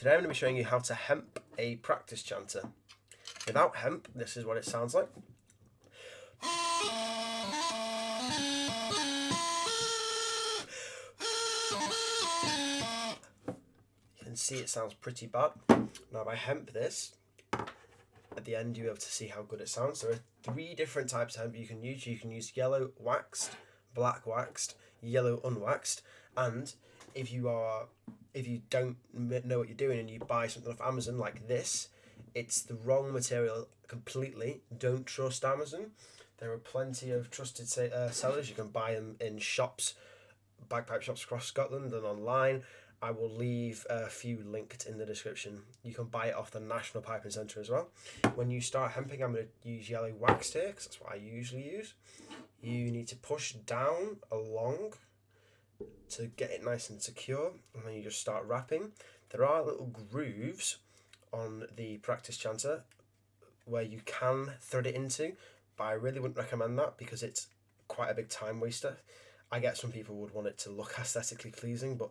Today I'm going to be showing you how to hemp a practice chanter. Without hemp, this is what it sounds like. You can see it sounds pretty bad. Now if I hemp this, at the end you'll be able to see how good it sounds. There are 3 different types of hemp you can use. You can use yellow waxed, black waxed, yellow unwaxed, and if you don't know what you're doing and you buy something off Amazon like this, it's the wrong material completely. Don't trust Amazon. There are plenty of trusted sellers. You can buy them in shops, bagpipe shops across Scotland and online. I will leave a few linked in the description. You can buy it off the National Piping Centre as well. When you start hemping, I'm going to use yellow waxed here because that's what I usually use. You need to push down along to get it nice and secure, and then you just start wrapping. There are little grooves on the practice chanter where you can thread it into, but I really wouldn't recommend that because it's quite a big time waster. I get some people would want it to look aesthetically pleasing, but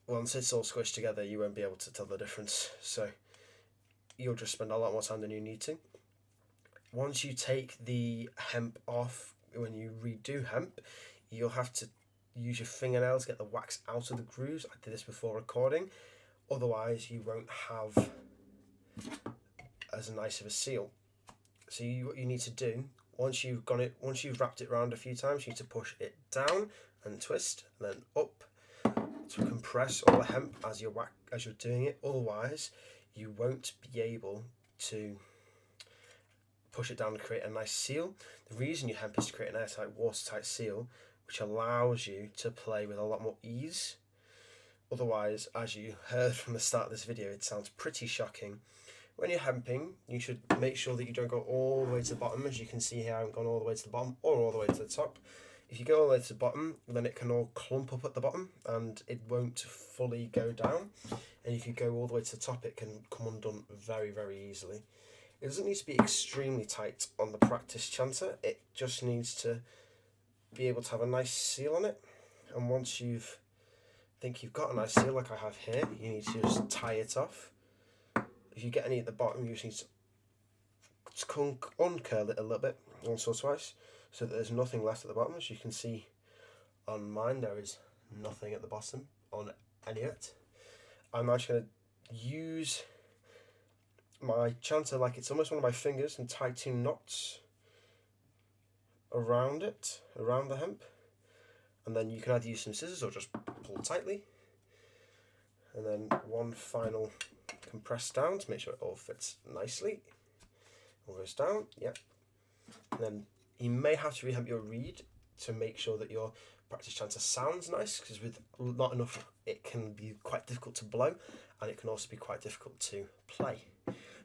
once it's all squished together you won't be able to tell the difference, so you'll just spend a lot more time than you need to. Once you take the hemp off, when you redo hemp, you'll have to use your fingernails to get the wax out of the grooves. I did this before recording, otherwise you won't have as nice of a seal. So what you need to do, once you've wrapped it around a few times, you need to push it down and twist, and then up to compress all the hemp as you're doing it. Otherwise you won't be able to push it down to create a nice seal. The reason you hemp is to create an airtight, watertight seal, which allows you to play with a lot more ease. Otherwise, as you heard from the start of this video, it sounds pretty shocking. When you're hemping, you should make sure that you don't go all the way to the bottom. As you can see here, I haven't gone all the way to the bottom or all the way to the top. If you go all the way to the bottom, then it can all clump up at the bottom and it won't fully go down. And if you go all the way to the top, it can come undone very, very easily. It doesn't need to be extremely tight on the practice chanter. It just needs to be able to have a nice seal on it. And once think you've got a nice seal like I have here, you need to just tie it off. If you get any at the bottom, you just need to uncurl it a little bit, once or twice, so that there's nothing left at the bottom. As you can see on mine, there is nothing at the bottom on any of it. I'm actually going to use my chanter like it's almost one of my fingers and tie 2 knots around it, around the hemp, and then you can either use some scissors or just pull tightly, and then one final compress down to make sure it all fits nicely. All goes down, yep. And then you may have to rehemp your reed to make sure that your practice chanter sounds nice, because with not enough it can be quite difficult to blow, and it can also be quite difficult to play.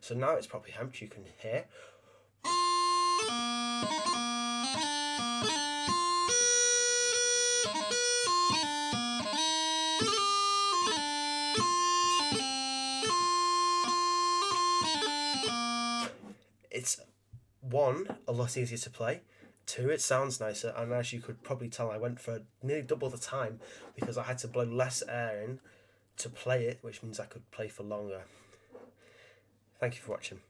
So now it's properly hemped, you can hear. It's 1, a lot easier to play, 2, it sounds nicer, and as you could probably tell, I went for nearly double the time because I had to blow less air in to play it, which means I could play for longer. Thank you for watching.